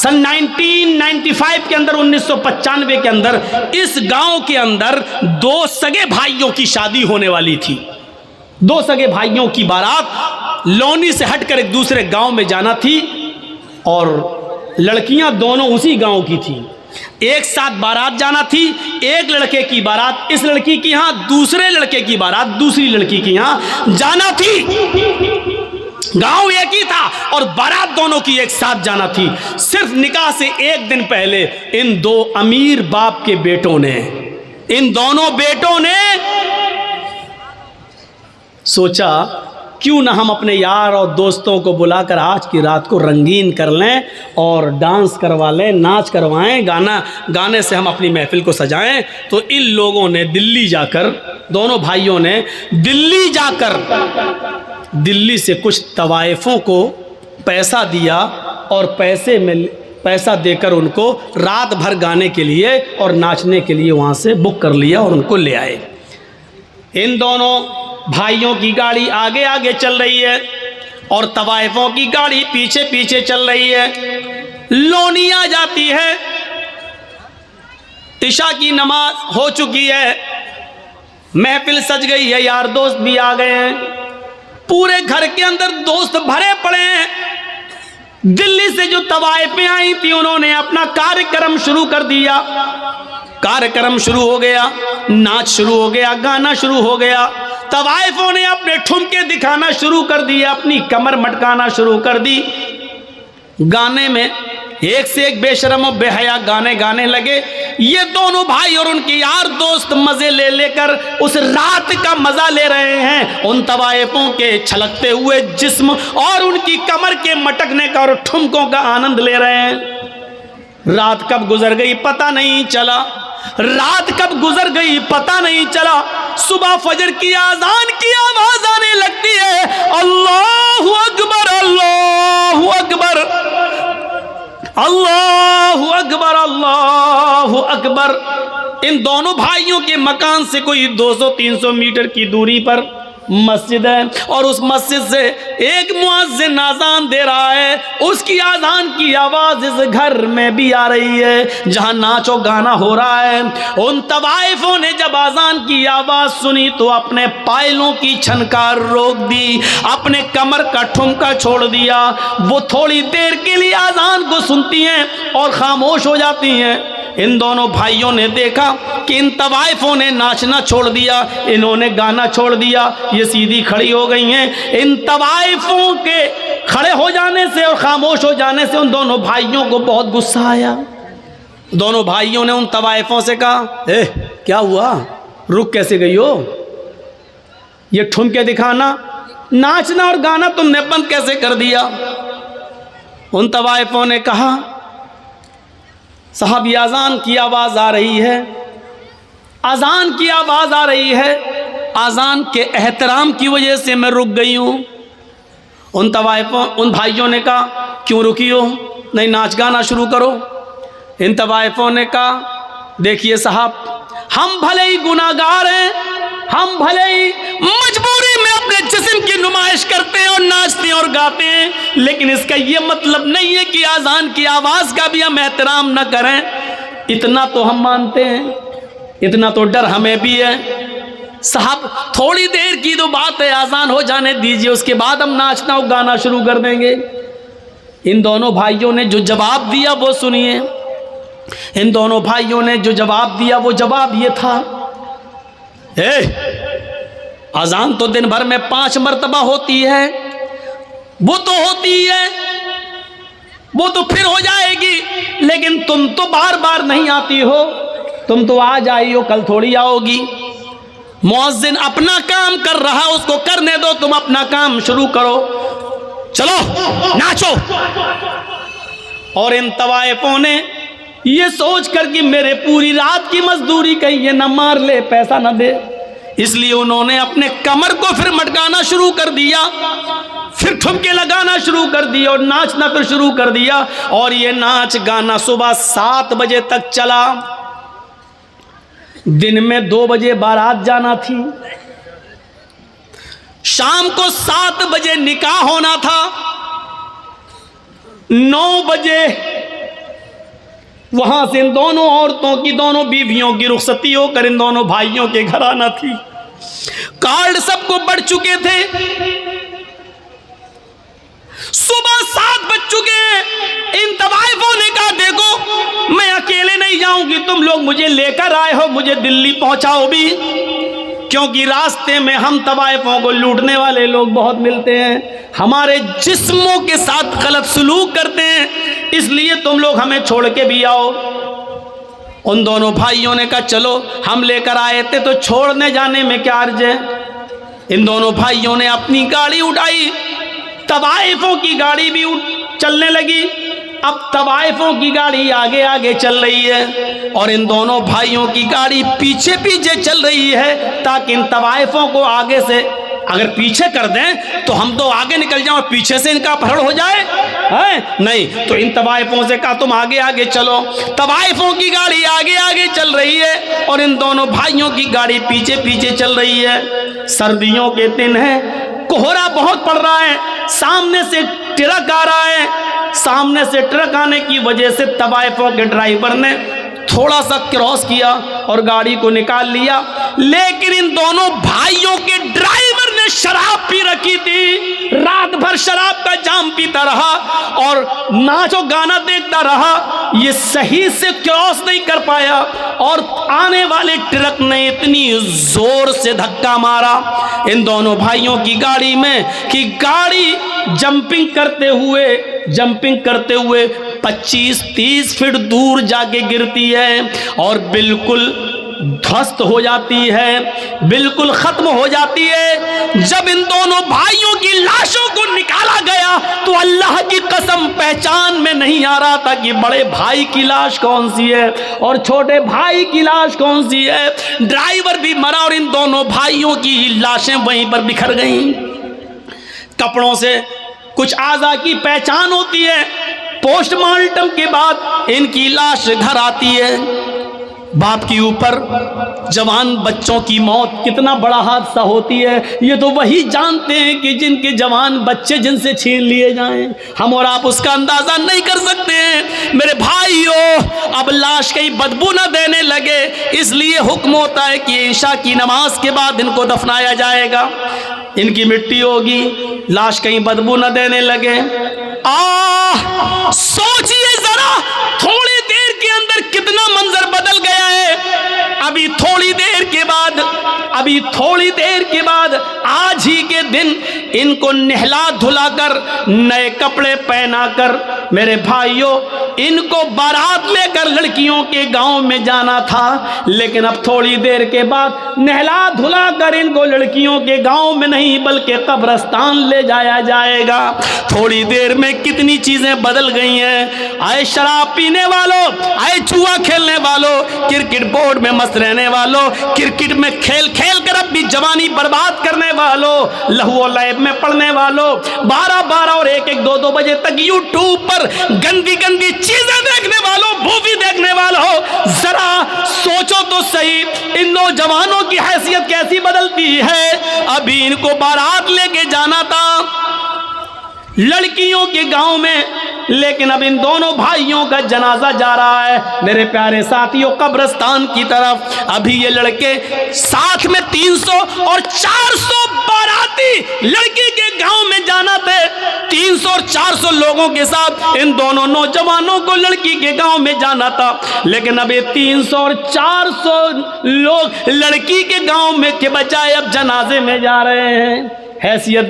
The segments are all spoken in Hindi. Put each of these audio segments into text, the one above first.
सन 1995 के अंदर, 1995 के अंदर इस गांव के अंदर दो सगे भाइयों की शादी होने वाली थी। दो सगे भाइयों की बारात लौनी से हटकर एक दूसरे गांव में जाना थी और लड़कियां दोनों उसी गांव की थी। एक साथ बारात जाना थी। एक लड़के की बारात इस लड़की की यहां, दूसरे लड़के की बारात दूसरी लड़की की यहां जाना थी। गांव एक ही था और बारात दोनों की एक साथ जाना थी। सिर्फ निकाह से एक दिन पहले इन दो अमीर बाप के बेटों ने, इन दोनों बेटों ने सोचा क्यों ना हम अपने यार और दोस्तों को बुलाकर आज की रात को रंगीन कर लें और डांस करवा लें, नाच करवाएं, गाने से हम अपनी महफिल को सजाएं। तो इन लोगों ने दिल्ली जाकर, दोनों भाइयों ने दिल्ली जाकर दिल्ली से कुछ तवाइफों को पैसा दिया और पैसा देकर उनको रात भर गाने के लिए और नाचने के लिए वहाँ से बुक कर लिया और उनको ले आए। इन दोनों भाइयों की गाड़ी आगे आगे चल रही है और तवाइफों की गाड़ी पीछे पीछे चल रही है। लोनी आ जाती है, इशा की नमाज हो चुकी है, महफिल सज गई है, यार दोस्त भी आ गए हैं, पूरे घर के अंदर दोस्त भरे पड़े हैं। दिल्ली से जो तवाइफें आई थी उन्होंने अपना कार्यक्रम शुरू कर दिया। कार्यक्रम शुरू हो गया, नाच शुरू हो गया, गाना शुरू हो गया। तवाइफों ने अपने ठुमके दिखाना शुरू कर दिया, अपनी कमर मटकाना शुरू कर दी। गाने में एक से एक बेशरम और बेहया गाने गाने लगे। ये दोनों भाई और उनके यार दोस्त मजे ले लेकर उस रात का मजा ले रहे हैं। उन तवाइफों के छलकते हुए जिस्म और उनकी कमर के मटकने का और ठुमकों का आनंद ले रहे हैं। रात कब गुजर गई पता नहीं चला, रात कब गुजर गई पता नहीं चला। सुबह फजर की आजान की आवाज आने लगती है, अल्लाहु अकबर, अल्लाहु अकबर, अल्लाहु अकबर, अल्लाहु अकबर। इन दोनों भाइयों के मकान से कोई 200-300 मीटर की दूरी पर मस्जिद है और उस मस्जिद से एक मुअज्जिन आजान दे रहा है। उसकी आजान की आवाज इस घर में भी आ रही है जहां नाचो गाना हो रहा है। उन तवाइफों ने जब आजान की आवाज सुनी तो अपने पायलों की छनकार रोक दी, अपने कमर का ठुमका छोड़ दिया। वो थोड़ी देर के लिए आजान को सुनती हैं और खामोश हो जाती हैं। इन दोनों भाइयों ने देखा कि इन तवाइफों ने नाचना छोड़ दिया, इन्होंने गाना छोड़ दिया, ये सीधी खड़ी हो गई हैं। इन तवाइफों के खड़े हो जाने से और खामोश हो जाने से उन दोनों भाइयों को बहुत गुस्सा आया। दोनों भाइयों ने उन तवाइफों से कहा, क्या हुआ, रुक कैसे गई हो? ये ठुमके दिखाना, नाचना और गाना तुमने बंद कैसे कर दिया? उन तवाइफों ने कहा, साहब ये अजान की आवाज़ आ रही है, अजान की आवाज़ आ रही है, अजान के एहतराम की वजह से मैं रुक गई हूँ। उन तवाइफों, उन भाइयों ने कहा, क्यों रुकी हो, नहीं नाच गाना शुरू करो। इन तवाइफों ने कहा, देखिए साहब, हम भले ही गुनाहगार हैं, हम भले ही मजबूरी में अपने जिस्म की नुमाइश करते हैं और नाचते हैं और गाते हैं, लेकिन इसका ये मतलब नहीं है कि आजान की आवाज़ का भी हम एहतराम न करें। इतना तो हम मानते हैं, इतना तो डर हमें भी है। साहब थोड़ी देर की तो बात है, आजान हो जाने दीजिए, उसके बाद हम नाचना और गाना शुरू कर देंगे। इन दोनों भाइयों ने जो जवाब दिया वो सुनिए। इन दोनों भाइयों ने जो जवाब दिया वो जवाब ये था, अजान तो दिन भर में 5 मरतबा होती है, वो तो होती है, वो तो फिर हो जाएगी, लेकिन तुम तो बार बार नहीं आती हो, तुम तो आज आई हो, कल थोड़ी आओगी। मुअज्जिन अपना काम कर रहा, उसको करने दो, तुम अपना काम शुरू करो, चलो नाचो। और इन तवाइफों ने ये सोच कर कि मेरे पूरी रात की मजदूरी कहीं ये न मार ले, पैसा न दे, इसलिए उन्होंने अपने कमर को फिर मटकाना शुरू कर दिया, फिर ठुमके लगाना शुरू कर दिया और नाचना फिर शुरू कर दिया। और ये नाच गाना सुबह 7 बजे तक चला। दिन में 2 बजे बारात जाना थी, शाम को 7 बजे निकाह होना था, 9 बजे वहां से इन दोनों औरतों की, दोनों बीवियों की रुखसती होकर इन दोनों भाइयों के घर आना थी। कार्ड सबको बढ़ चुके थे, सुबह 7 बज चुके हैं। इन तवाइफों ने कहा देखो मैं अकेले नहीं जाऊंगी, तुम लोग मुझे लेकर आए हो, मुझे दिल्ली पहुंचाओ भी, क्योंकि रास्ते में हम तवाइफों को लूटने वाले लोग बहुत मिलते हैं, हमारे जिस्मों के साथ गलत सलूक करते हैं, इसलिए तुम लोग हमें छोड़ के भी आओ। उन दोनों भाइयों ने कहा चलो, हम लेकर आए थे तो छोड़ने जाने में क्या अर्ज है। इन दोनों भाइयों ने अपनी गाड़ी उठाई, तवाइफों की गाड़ी भी चलने लगी। अब तवाइफों की गाड़ी आगे आगे चल रही है और इन दोनों भाइयों की गाड़ी पीछे पीछे चल रही है, ताकि इन तवाइफों को आगे से अगर पीछे कर दें तो हम तो आगे निकल जाएं और पीछे से इनका अपहरण हो जाए, है नहीं। तो इन तवाइफों से कहा तुम आगे आगे चलो। तवाइफों की गाड़ी आगे आगे चल रही है और इन दोनों भाइयों की गाड़ी पीछे पीछे चल रही है। सर्दियों के दिन है, कोहरा बहुत पड़ रहा है, सामने से ट्रक आ रहा है। सामने से ट्रक आने की वजह से तवाइफों के ड्राइवर ने थोड़ा सा क्रॉस किया और गाड़ी को निकाल लिया, लेकिन इन दोनों भाइयों के ड्राइवर ने शराब पी रखी थी। रात भर शराब का जाम पीता रहा और नाचो गाना देखता रहा, ये सही से क्रॉस नहीं कर पाया और आने वाले ट्रक ने इतनी जोर से धक्का मारा इन दोनों भाइयों की गाड़ी में कि गाड़ी जंपिंग करते हुए 25-30 फीट दूर जाके गिरती है और बिल्कुल ध्वस्त हो जाती है, बिल्कुल खत्म हो जाती है। जब इन दोनों भाइयों की लाशों को निकाला गया तो अल्लाह की कसम पहचान में नहीं आ रहा था कि बड़े भाई की लाश कौन सी है और छोटे भाई की लाश कौन सी है। ड्राइवर भी मरा और इन दोनों भाइयों की लाशें वहीं पर बिखर गईं। कपड़ों से कुछ आज़ा की पहचान होती है, पोस्टमार्टम के बाद इनकी लाश घर आती है। बाप के ऊपर जवान बच्चों की मौत कितना बड़ा हादसा होती है, ये तो वही जानते हैं कि जिनके जवान बच्चे जिनसे छीन लिए जाएं। हम और आप उसका अंदाजा नहीं कर सकते हैं। मेरे भाइयों, अब लाश कहीं बदबू न देने लगे, इसलिए हुक्म होता है कि ईशा की नमाज के बाद इनको दफनाया जाएगा, इनकी मिट्टी होगी, लाश कहीं बदबू न देने लगे। सोचिए जरा, थोड़ी देर के अंदर कितना मंजर बदल गया है। अभी थोड़ी देर के बाद आज ही के दिन इनको नहला धुलाकर नए कपड़े पहनाकर, मेरे भाइयों, इनको बारात लेकर लड़कियों के गांव में जाना था, लेकिन अब थोड़ी देर के बाद नहला धुलाकर इनको लड़कियों के गांव में नहीं बल्कि कब्रिस्तान ले जाया जाएगा। थोड़ी देर में कितनी चीजें बदल गई हैं। आए शराब पीने वालों, आए जुआ खेलने वालों, क्रिकेट बोर्ड में मस्त रहने वालों, क्रिकेट में खेल खेल कर अपनी जवानी बर्बाद करने वालों, लहू और लैब में पढ़ने वालों, 12-12 और 1-1, 2-2 बजे तक यूट्यूब पर गंदी गंदी चीजें देखने वालों, मूवी देखने वालों, जरा सोचो तो सही, इन नौजवानों की हैसियत कैसी बदलती है। अभी इनको बारात लेके जाना था लड़कियों के गांव में, लेकिन अब इन दोनों भाइयों का जनाजा जा रहा है। मेरे प्यारे साथियों, कब्रिस्तान की तरफ अभी ये लड़के साथ में 300 और 400 बाराती लड़की के गांव में जाना थे। 300 और 400 लोगों के साथ इन दोनों नौजवानों को लड़की के गांव में जाना था, लेकिन अब ये 300 और 400 लोग लड़की के गांव में के बजाय अब जनाजे में जा रहे हैं। हैसियत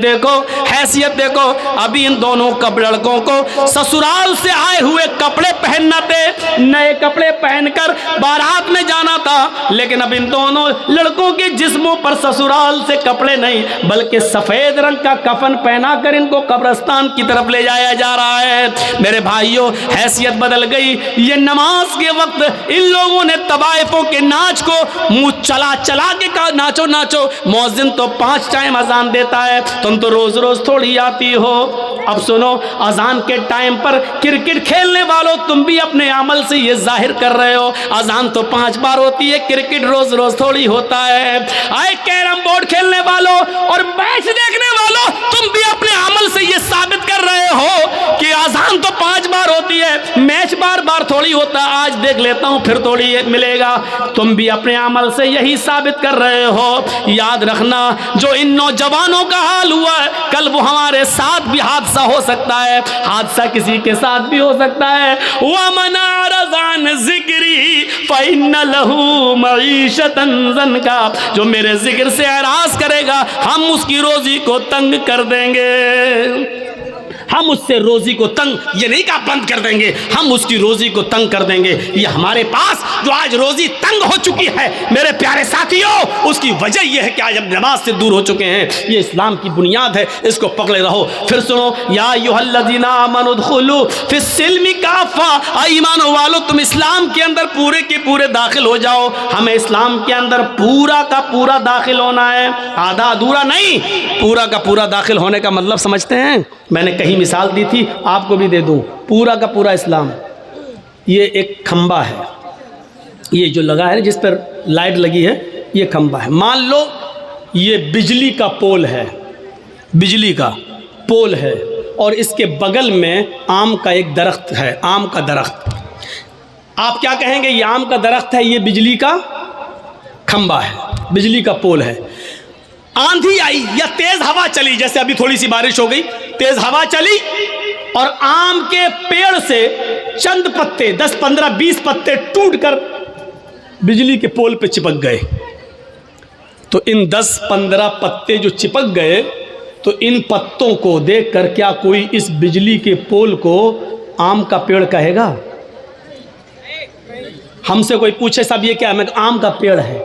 देखो। अभी इन दोनों लड़कों को ससुराल से आए हुए कपड़े पहनना थे, नए कपड़े पहनकर बारात में जाना था, लेकिन अब इन दोनों लड़कों के जिस्मों पर ससुराल से कपड़े नहीं बल्कि सफेद रंग का कफन पहनाकर इनको कब्रिस्तान की तरफ ले जाया जा रहा है। मेरे भाइयों, हैसियत बदल गई। ये नमाज के वक्त इन लोगों ने तवाइफों के नाच को मुंह चला के कहा नाचो नाचो। मौजिन तो 5 टाइम अजान देता है, तुम तो रोज रोज थोड़ी आती हो। अब सुनो, अजान के टाइम पर क्रिकेट खेलने वालों, तुम भी अपने अमल से ये जाहिर कर रहे हो, अजान तो 5 बार होती है, क्रिकेट रोज रोज थोड़ी होता है। आए कैरम बोर्ड खेलने वालों और मैच देखने वालों, तुम भी अपने अमल से ये साबित साबित कर रहे हो कि आजान तो 5 बार होती है, मैच बार बार थोड़ी होता, आज देख लेता हूं फिर थोड़ी मिलेगा। तुम भी अपने अमल से यही साबित कर रहे हो। याद रखना, जो इन नौजवानों का हाल हुआ है, कल वो हमारे साथ भी हादसा हो सकता है, हादसा किसी के साथ भी हो सकता है। वमन अरज़ान ज़िक्री फ़इन्न लहू मईशतन ज़न्का, जो मेरे जिक्र से एराज़ करेगा हम उसकी रोजी को तंग कर देंगे। हम उससे रोजी को तंग, ये नहीं कहा बंद कर देंगे, हम उसकी रोजी को तंग कर देंगे। ये हमारे पास जो आज रोजी तंग हो चुकी है मेरे प्यारे साथियों, उसकी वजह यह है कि आज हम नमाज से दूर हो चुके हैं। ये इस्लाम की बुनियाद है, इसको पकड़े रहो। फिर सुनो, या अय्युहल्लज़ीना आमनू उदखुलू फिस्सिल्मि काफ़ा, ईमान वालों तुम इस्लाम के अंदर पूरे के पूरे दाखिल हो जाओ। हमें इस्लाम के अंदर पूरा का पूरा दाखिल होना है, आधा अधूरा नहीं, पूरा का पूरा दाखिल होने का मतलब समझते हैं? मैंने कहीं मिसाल दी थी, आपको भी दे दूं। पूरा का पूरा इस्लाम, ये एक खंबा है, ये जो लगा है जिस पर लाइट लगी है, ये खंबा है। मान लो ये बिजली का पोल है, बिजली का पोल है, और इसके बगल में आम का एक दरख्त है, आम का दरख्त। आप क्या कहेंगे? ये आम का दरख्त है, ये बिजली का खंबा है, बिजली का पोल है। आंधी आई या तेज हवा चली, जैसे अभी थोड़ी सी बारिश हो गई, तेज हवा चली और आम के पेड़ से चंद पत्ते, 10, 15, 20 पत्ते टूटकर बिजली के पोल पे चिपक गए। तो इन 10, 15 पत्ते जो चिपक गए, तो इन पत्तों को देखकर क्या कोई इस बिजली के पोल को आम का पेड़ कहेगा? हमसे कोई पूछे साहब ये क्या है, मैं आम का पेड़ है,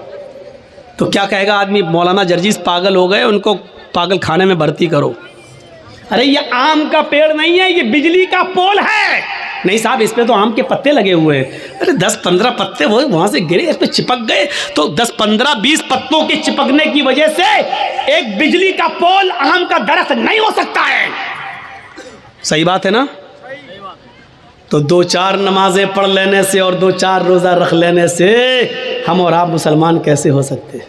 तो क्या कहेगा आदमी? मौलाना जर्जीस पागल हो गए, उनको पागल खाने में भर्ती करो। अरे ये आम का पेड़ नहीं है, ये बिजली का पोल है। नहीं साहब, इस पे तो आम के पत्ते लगे हुए हैं। अरे 10-15 पत्ते वो वहां से गिरे, इस पे चिपक गए, तो 10-15-20 पत्तों के चिपकने की वजह से एक बिजली का पोल आम का दरख्त नहीं हो सकता है। सही बात है ना? तो 2-4 नमाजें पढ़ लेने से और 2-4 रोज़ा रख लेने से हम और आप मुसलमान कैसे हो सकते हैं?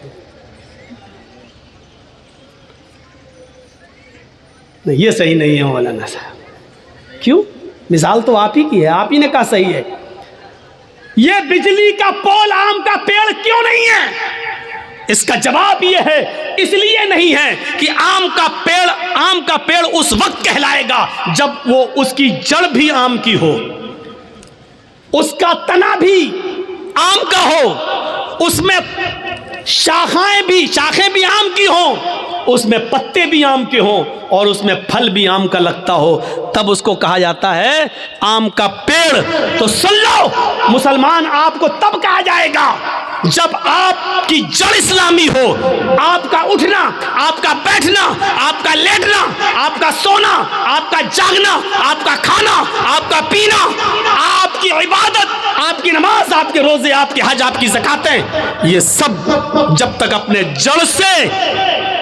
नहीं, ये सही नहीं है मौलाना साहब। क्यों? मिसाल तो आप ही की है, आप ही ने कहा सही है। ये बिजली का पोल आम का पेड़ क्यों नहीं है? इसका जवाब ये है, इसलिए नहीं है कि आम का पेड़ उस वक्त कहलाएगा जब वो उसकी जड़ भी आम की हो, उसका तना भी आम का हो, उसमें शाखें भी आम की हो, उसमें पत्ते भी आम के हों और उसमें फल भी आम का लगता हो, तब उसको कहा जाता है आम का पेड़। तो सुन लो मुसलमान, आपको तब कहा जाएगा जब आपकी जड़ इस्लामी हो। आपका उठना, आपका बैठना, आपका लेटना, आपका सोना, आपका जागना, आपका खाना, आपका पीना, आपकी इबादत, आपकी नमाज, आपके रोजे, आपके हज, आपकी ज़कातें, ये सब जब तक अपने जड़ से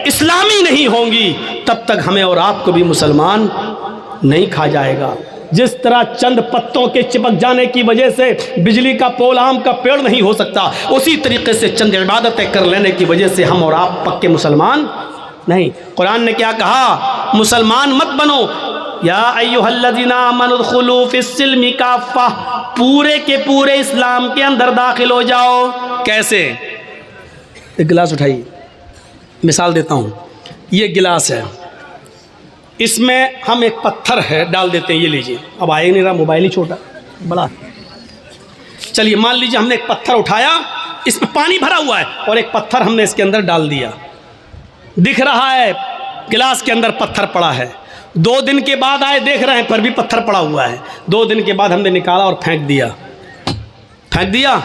इस्लामी नहीं होंगी तब तक हमें और आपको भी मुसलमान नहीं खा जाएगा। जिस तरह चंद पत्तों के चिपक जाने की वजह से बिजली का पोल आम का पेड़ नहीं हो सकता, उसी तरीके से चंद इबादतें कर लेने की वजह से हम और आप पक्के मुसलमान नहीं। कुरान ने क्या कहा? मुसलमान मत बनो, या अय्युहल्लज़ीना आमनू उदखुलू फिस्सिल्मि काफ़ा, पूरे के पूरे इस्लाम के अंदर दाखिल हो जाओ। कैसे? एक गिलास उठाइए, मिसाल देता हूँ। ये गिलास है, इसमें हम एक पत्थर है डाल देते हैं, ये लीजिए। अब आए नहीं रहा, मोबाइल ही छोटा बड़ा। चलिए मान लीजिए हमने एक पत्थर उठाया, इसमें पानी भरा हुआ है और एक पत्थर हमने इसके अंदर डाल दिया। दिख रहा है गिलास के अंदर पत्थर पड़ा है। 2 दिन के बाद आए, देख रहे हैं पर भी पत्थर पड़ा हुआ है। 2 दिन के बाद हमने निकाला और फेंक दिया।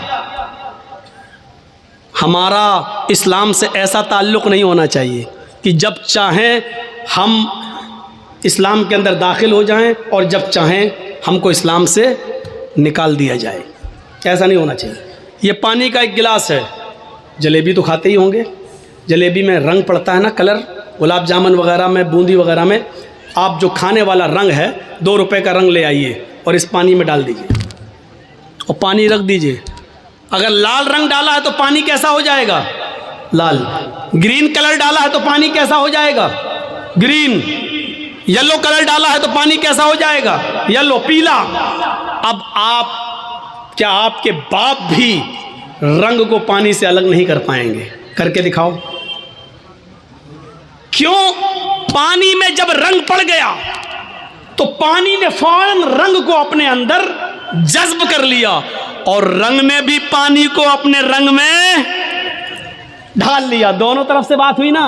हमारा इस्लाम से ऐसा ताल्लुक़ नहीं होना चाहिए कि जब चाहें हम इस्लाम के अंदर दाखिल हो जाएं और जब चाहें हमको इस्लाम से निकाल दिया जाए। ऐसा नहीं होना चाहिए। ये पानी का एक गिलास है, जलेबी तो खाते ही होंगे। जलेबी में रंग पड़ता है ना, कलर, गुलाब जामुन वगैरह में, बूंदी वगैरह में, आप जो खाने वाला रंग है 2 रुपए का रंग ले आइए और इस पानी में डाल दीजिए और पानी रख दीजिए। अगर लाल रंग डाला है तो पानी कैसा हो जाएगा? लाल। ग्रीन कलर डाला है तो पानी कैसा हो जाएगा? ग्रीन। येलो कलर डाला है तो पानी कैसा हो जाएगा? येलो, पीला। अब क्या आपके बाप भी रंग को पानी से अलग नहीं कर पाएंगे? करके दिखाओ। क्यों? पानी में जब रंग पड़ गया तो पानी ने फौरन रंग को अपने अंदर जज्ब कर लिया और रंग ने भी पानी को अपने रंग में ढाल लिया। दोनों तरफ से बात हुई ना।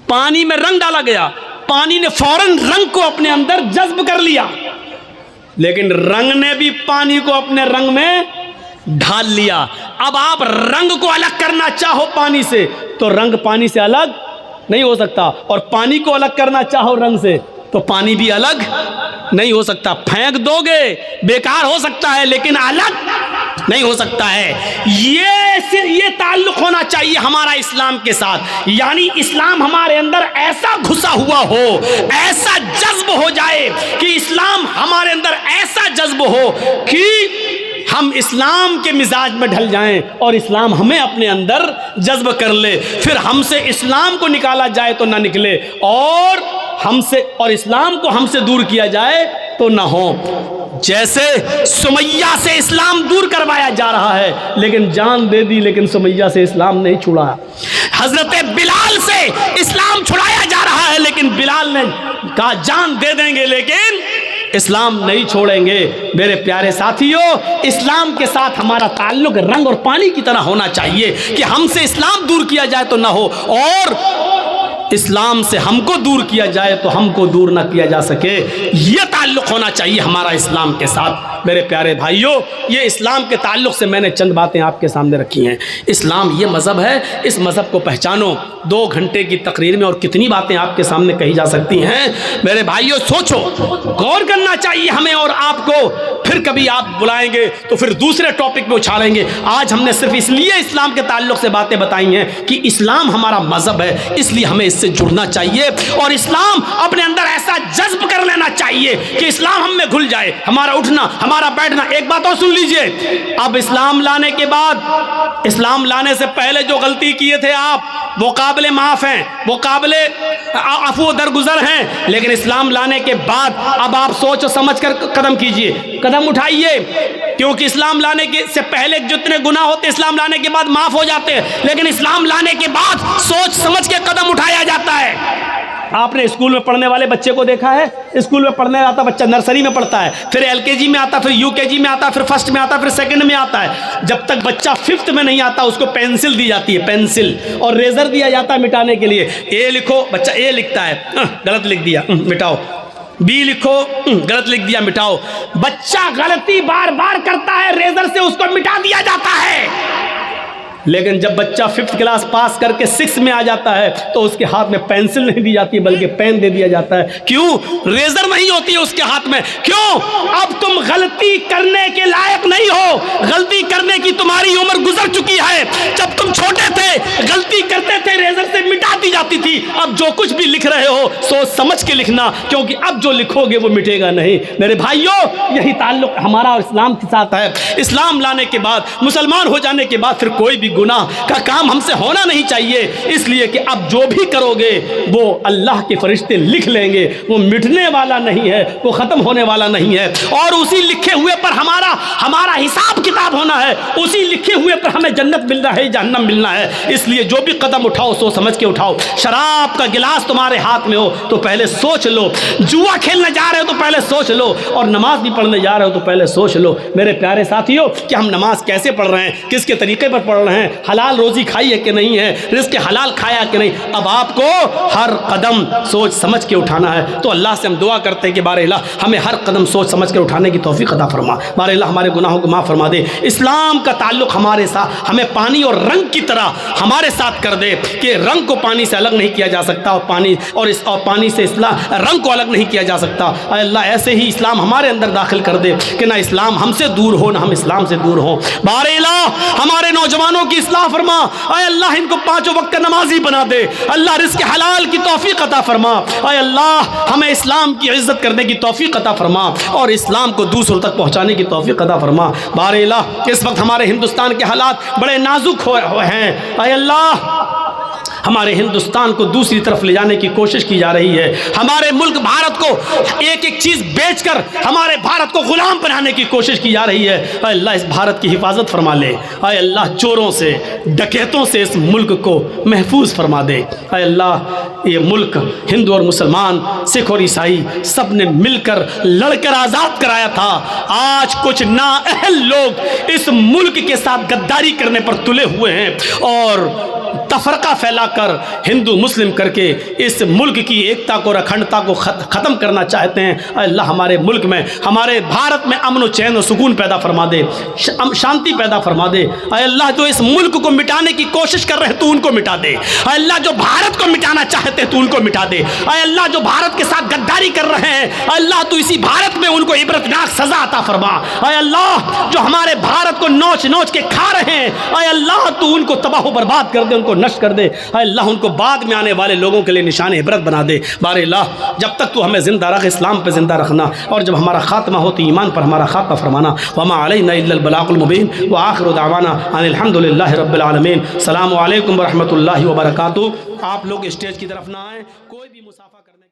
पानी में रंग डाला गया, पानी ने फौरन रंग को अपने अंदर जज्ब कर लिया, लेकिन रंग ने भी पानी को अपने रंग में ढाल लिया। अब आप रंग को अलग करना चाहो पानी से तो रंग पानी से अलग नहीं हो सकता, और पानी को अलग करना चाहो रंग से तो पानी भी अलग नहीं हो सकता। फेंक दोगे बेकार हो सकता है, लेकिन अलग नहीं हो सकता है। ये ताल्लुक होना चाहिए हमारा इस्लाम के साथ। यानी इस्लाम हमारे अंदर ऐसा घुसा हुआ हो, ऐसा जज्ब हो जाए कि इस्लाम हमारे अंदर ऐसा जज्ब हो कि हम इस्लाम के मिजाज में ढल जाएं और इस्लाम हमें अपने अंदर जज्ब कर ले। फिर हमसे इस्लाम को निकाला जाए तो ना निकले, और इस्लाम को हमसे दूर किया जाए तो ना हो। जैसे सुमैया से इस्लाम दूर करवाया जा रहा है, लेकिन जान दे दी, लेकिन सुमैया से इस्लाम नहीं छुड़ा। हजरत बिलाल से इस्लाम छुड़ाया जा रहा है, लेकिन बिलाल ने कहा जान दे देंगे लेकिन इस्लाम नहीं छोड़ेंगे। मेरे प्यारे साथियों, इस्लाम के साथ हमारा ताल्लुक रंग और पानी की तरह होना चाहिए कि हमसे इस्लाम दूर किया जाए तो ना हो, और इस्लाम से हमको दूर किया जाए तो हमको दूर ना किया जा सके। ये ताल्लुक होना चाहिए हमारा इस्लाम के साथ। मेरे प्यारे भाइयों, ये इस्लाम के ताल्लुक से मैंने चंद बातें आपके सामने रखी हैं। इस्लाम ये मज़हब है, इस मज़हब को पहचानो। 2 घंटे की तकरीर में और कितनी बातें आपके सामने कही जा सकती हैं। मेरे भाइयों सोचो, गौर करना चाहिए हमें और आपको। फिर कभी आप बुलाएंगे तो फिर दूसरे टॉपिक पे उछालेंगे। आज हमने सिर्फ इसलिए इस्लाम के ताल्लुक से बातें बताई हैं कि इस्लाम हमारा मज़हब है, इसलिए हमें इससे जुड़ना चाहिए और इस्लाम अपने अंदर ऐसा जज्ब कर लेना चाहिए कि इस्लाम हम में घुल जाए। हमारा उठना, हमारा बैठना। एक बात और सुन लीजिए, अब इस्लाम लाने के बाद, इस्लाम लाने से पहले जो गलती किए थे आप, वो काबिले माफ हैं, वो काबिले अफू दरगुजर हैं, लेकिन इस्लाम लाने के बाद अब आप सोच समझ कर कदम कीजिए, कदम उठाइए, क्योंकि इस्लाम लाने के से पहले जितने गुनाह होते इस्लाम लाने के बाद माफ हो जाते हैं, लेकिन इस्लाम लाने के बाद सोच समझ के कदम उठाया जाता है। आपने स्कूल में पढ़ने वाले बच्चे को देखा है? स्कूल में पढ़ने आता बच्चा नर्सरी में पढ़ता है, फिर LKG में आता, फिर UKG में आता, फिर फर्स्ट में आता, फिर सेकंड में आता है। जब तक बच्चा 5th में नहीं आता उसको पेंसिल दी जाती है, पेंसिल, और रेजर दिया जाता है मिटाने के लिए। A लिखो, बच्चा A लिखता है, गलत लिख दिया, मिटाओ। B लिखो, गलत लिख दिया, मिटाओ। बच्चा गलती बार बार करता है, रेजर से उसको मिटा दिया जाता है। लेकिन जब बच्चा 5th क्लास पास करके 6 में आ जाता है तो उसके हाथ में पेंसिल नहीं दी जाती बल्कि पेन दे दिया जाता है। क्यों? रेजर नहीं होती है उसके हाथ में। क्यों? अब तुम गलती करने के लायक नहीं हो, गलती करने की तुम्हारी उम्र गुजर चुकी है। जब तुम छोटे थे गलती करते थे, रेजर से मिटा दी जाती थी। अब जो कुछ भी लिख रहे हो सोच समझ के लिखना, क्योंकि अब जो लिखोगे वो मिटेगा नहीं। मेरे भाइयों, यही ताल्लुक हमारा और इस्लाम के साथ है। इस्लाम लाने के बाद, मुसलमान हो जाने के बाद फिर कोई भी गुनाह का काम हमसे होना नहीं चाहिए, इसलिए कि अब जो भी करोगे वो अल्लाह के फरिश्ते लिख लेंगे। वो मिटने वाला नहीं है, वो खत्म होने वाला नहीं है, और उसी लिखे हुए पर हमारा हिसाब किताब होना है। उसी लिखे हुए पर हमें जन्नत मिलना है, जहन्नम मिलना है। इसलिए जो भी कदम उठाओ सोच समझ के उठाओ। शराब का गिलास तुम्हारे हाथ में हो तो पहले सोच लो, जुआ खेलने जा रहे हो तो पहले सोच लो, और नमाज भी पढ़ने जा रहे हो तो पहले सोच लो। मेरे प्यारे साथियों, कि हम नमाज कैसे पढ़ रहे हैं, किसके तरीके पर पढ़ रहे हैं, हलाल रोजी खाई है कि नहीं है, रिज़्क़ हलाल खाया कि नहीं। अब आपको हर कदम सोच समझ के उठाना है। तो अल्लाह से हम दुआ करते हैं कि बारे अल्लाह हमें हर कदम सोच समझ के उठाने की तौफीक अता फरमा। बारे अल्लाह हमारे गुनाहों को माफ़ फरमा दे। इस्लाम का ताल्लुक हमारे साथ, हमें पानी और रंग की तरह हमारे साथ कर दे कि रंग को पानी से अलग नहीं किया जा सकता, और पानी से इस्लाम रंग को अलग नहीं किया जा सकता। अल्लाह ऐसे ही इस्लाम हमारे अंदर दाखिल कर दे कि ना इस्लाम हमसे दूर हो, ना हम इस्लाम से दूर हो। बारे अल्लाह हमारे नौजवानों की इस्लाह फरमा। आय अल्लाह इनको 5 वक्त का नमाजी बना दे। अल्लाह रिज़्क़ हलाल की तौफीक अता फरमा। आय अल्लाह हमें इस्लाम की इज़्ज़त करने की तौफीक अता फरमा और इस्लाम को दूसरों तक पहुँचाने की तौफीक अता फरमा। बारे अल्लाह इस वक्त हमारे हिंदुस्तान के हालात बड़े नाजुक हैं। आय अल्लाह हमारे हिंदुस्तान को दूसरी तरफ ले जाने की कोशिश की जा रही है। हमारे मुल्क भारत को एक एक चीज़ बेचकर हमारे भारत को गुलाम बनाने की कोशिश की जा रही है। अल्लाह इस भारत की हिफाजत फरमा ले। अल्लाह चोरों से, डकैतों से इस मुल्क को महफूज फरमा दे। अल्लाह ये मुल्क हिंदू और मुसलमान, सिख और ईसाई सब ने मिलकर लड़कर आज़ाद कराया था। आज कुछ नाअहल लोग इस मुल्क के साथ गद्दारी करने पर तुले हुए हैं और तफरका फैलाकर हिंदू मुस्लिम करके इस मुल्क की एकता को और अखंडता को ख़त्म करना चाहते हैं। अल्लाह हमारे मुल्क में, हमारे भारत में अमन और चैन और सुकून पैदा फरमा दे, शांति पैदा फरमा दे। अल्लाह जो इस मुल्क को मिटाने की कोशिश कर रहे हैं तो उनको मिटा दे। अल्लाह जो भारत को मिटाना चाहते हैं तो उनको मिटा दे। अल्लाह जो भारत के साथ गद्दारी कर रहे हैं, अल्लाह तो इसी भारत में उनको इबरतनाक सजा अता फरमा। अल्लाह जो हमारे भारत को नोच नोच के खा रहे हैं, अल्लाह तो उनको तबाह बर्बाद कर दे, उनको नष्ट कर दे। अल्लाह उनको बाद में आने वाले लोगों के लिए निशान इबरत बना दे। बारे अल्लाह जब तक तू हमें जिंदा रख, इस्लाम पे जिंदा रखना, और जब हमारा खात्मा हो तो ईमान पर हमारा खात्मा फरमाना। वमा अलैना इल्लल बलागुल मुबीन व आखिरु दावाना अनिल हम्दुलिल्लाहि रब्बिल आलमीन। सलामु अलैकुम व रहमतुल्लाहि व बरकातुहू। आप लोग स्टेज की तरफ ना आए, कोई भी मुसाफा करने